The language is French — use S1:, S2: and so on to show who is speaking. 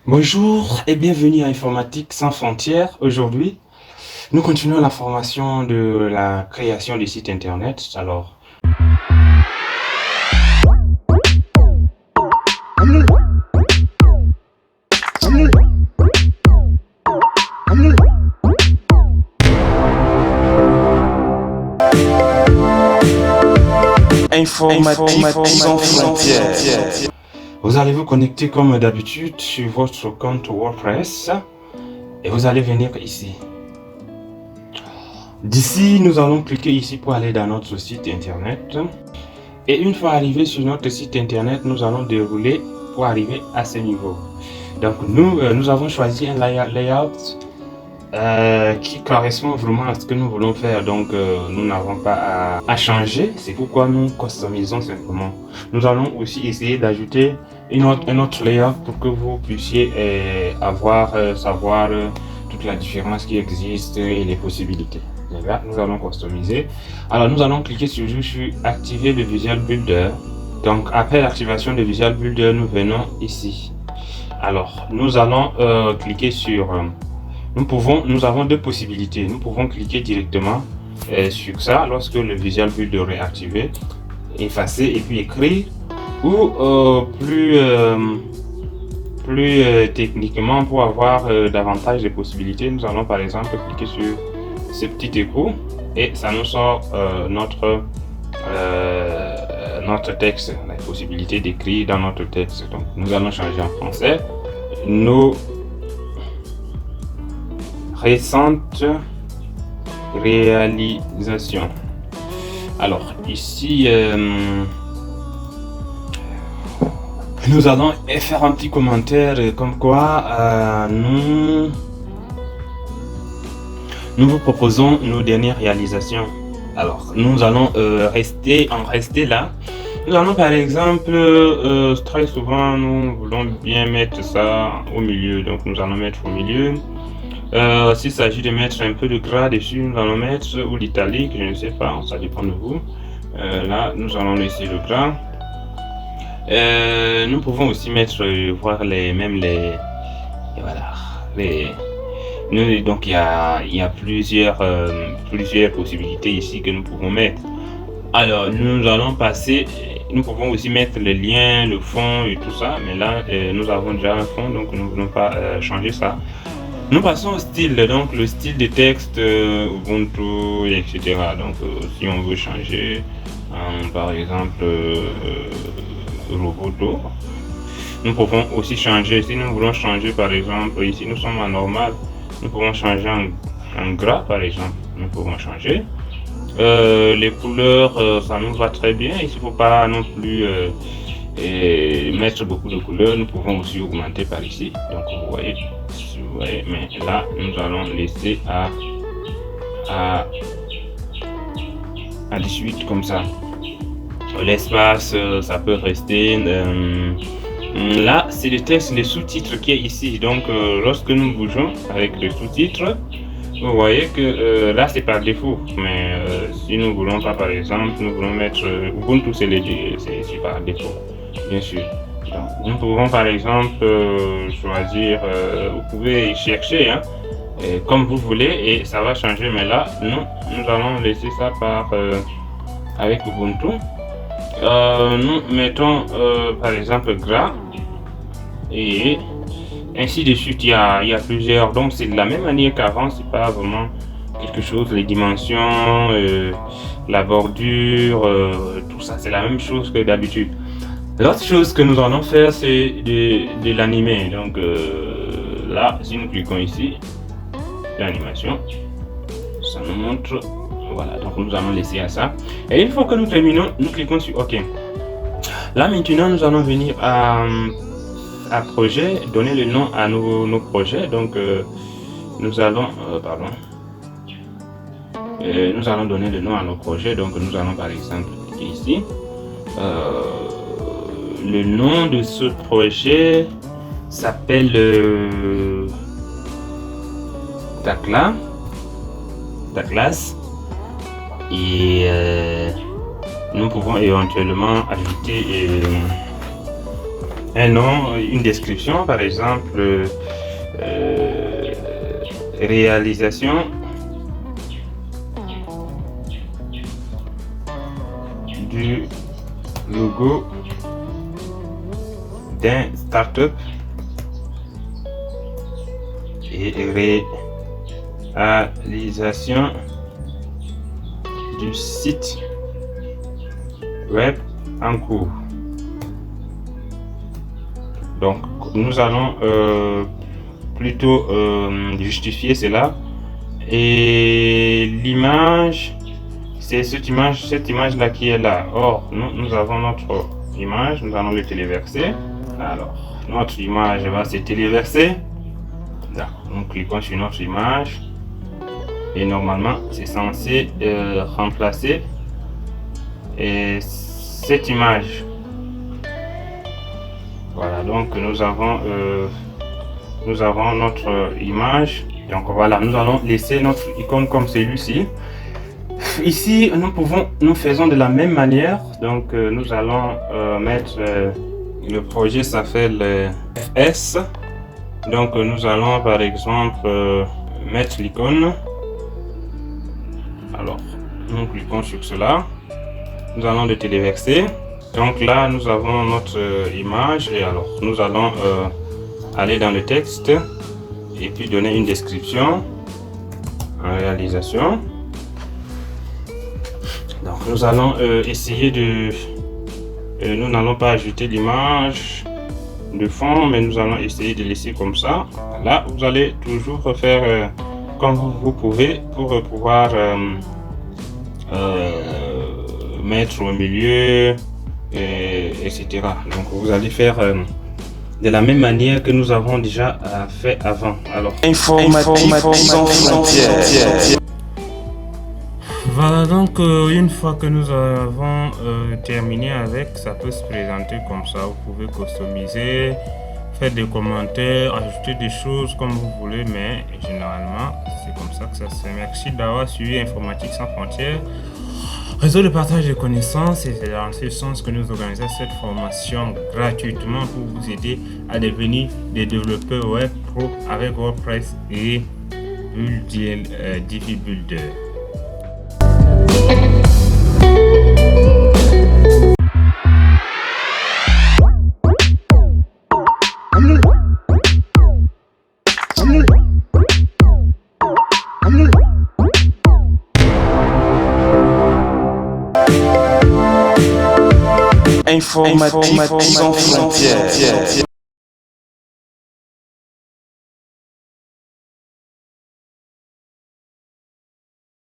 S1: Bonjour et bienvenue à Informatique sans frontières. Aujourd'hui, nous continuons la formation de la création des sites internet. Informatique sans frontières. Vous allez vous connecter comme d'habitude sur votre compte WordPress et vous allez venir ici. D'ici, nous allons cliquer ici pour aller dans notre site internet. Et une fois arrivé sur notre site internet, nous allons dérouler pour arriver à ce niveau. Donc nous avons choisi un layout qui correspond vraiment à ce que nous voulons faire. Donc nous n'avons pas à changer. C'est pourquoi nous customisons simplement. Nous allons aussi essayer d'ajouter un autre layout pour que vous puissiez savoir toute la différence qui existe et les possibilités. Et là, nous allons customiser. Alors nous allons cliquer sur activer le Visual Builder. Donc après l'activation de Visual Builder, nous venons ici. Alors nous allons cliquer sur nous avons deux possibilités. Nous pouvons cliquer directement sur ça lorsque le Visual Builder est activé, effacer et puis écrire, ou plus techniquement, pour avoir davantage de possibilités, nous allons par exemple cliquer sur ce petit écho et ça nous sort notre texte, la possibilité d'écrire dans notre texte. Donc nous allons changer en français nos récentes réalisations. Alors ici nous allons faire un petit commentaire comme quoi nous vous proposons nos dernières réalisations. Alors nous allons rester là. Nous allons par exemple très souvent nous voulons bien mettre ça au milieu, donc nous allons mettre au milieu. S'il s'agit de mettre un peu de gras dessus, nous allons mettre, ou l'italique, je ne sais pas, ça dépend de vous. Là nous allons laisser le gras. Nous pouvons aussi mettre voir donc il y a plusieurs possibilités ici que nous pouvons mettre. Alors nous allons passer, nous pouvons aussi mettre le lien, le fond et tout ça, mais là nous avons déjà un fond, donc nous ne voulons pas changer ça. Nous passons au style, donc le style de texte, Ubuntu, etc. Donc si on veut changer, par exemple Roboto, nous pouvons aussi changer. Si nous voulons changer par exemple, ici nous sommes en normal, nous pouvons changer en gras par exemple, nous pouvons changer. Les couleurs, ça nous va très bien, il ne faut pas non plus mettre beaucoup de couleurs. Nous pouvons aussi augmenter par ici, donc vous voyez, mais là nous allons laisser à 18 comme ça. L'espace, ça peut rester là, c'est le texte, les sous-titres qui est ici. Donc lorsque nous bougeons avec les sous-titres, vous voyez que là c'est par défaut, mais si nous voulons pas, par exemple, nous voulons mettre Ubuntu, c'est par défaut, bien sûr. Donc, nous pouvons par exemple choisir, vous pouvez chercher comme vous voulez et ça va changer, mais là non, nous allons laisser ça avec Ubuntu. Nous mettons par exemple gras et ainsi de suite. Il y a plusieurs, donc c'est de la même manière qu'avant, c'est pas vraiment quelque chose, les dimensions, la bordure, tout ça c'est la même chose que d'habitude. L'autre chose que nous allons faire, c'est de l'animer. Donc là, si nous cliquons ici, l'animation, ça nous montre. Voilà, donc nous allons laisser à ça. Et une fois que nous terminons, nous cliquons sur OK. Là maintenant, nous allons venir à projet, donner le nom à nos projets. Donc nous allons nous allons donner le nom à nos projets. Donc nous allons par exemple cliquer ici. Le nom de ce projet s'appelle ta classe. Et nous pouvons éventuellement ajouter un nom, une description, par exemple, réalisation du logo d'un startup et réalisation du site web en cours. Donc nous allons plutôt justifier cela, et l'image, c'est cette image là qui est là. Or nous avons notre image, nous allons le téléverser. Alors notre image va se téléverser. Nous cliquons sur notre image et normalement c'est censé remplacer cette image. Voilà, donc nous avons notre image. Donc voilà, nous allons laisser notre icône comme celui-ci. Ici nous faisons de la même manière. Donc nous allons mettre le projet s'appelle FS. Donc nous allons par exemple mettre l'icône. Alors nous cliquons sur cela, nous allons le téléverser. Donc là nous avons notre image, et alors nous allons aller dans le texte et puis donner une description en réalisation. Donc nous allons essayer de nous n'allons pas ajouter l'image de fond, mais nous allons essayer de laisser comme ça. Là vous allez toujours faire comme vous pouvez pour pouvoir mettre au milieu, etc. Donc vous allez faire de la même manière que nous avons déjà fait avant. Alors
S2: Informatique sans frontières.
S1: Voilà, donc une fois que nous avons terminé avec, ça peut se présenter comme ça. Vous pouvez customiser, faire des commentaires, ajouter des choses comme vous voulez, mais généralement c'est comme ça que ça se fait. Merci d'avoir suivi Informatique sans frontières, réseau de partage de connaissances, et c'est dans ce sens que nous organisons cette formation gratuitement pour vous aider à devenir des développeurs web pro avec WordPress et Divi Builder.
S2: Informatique sans frontières.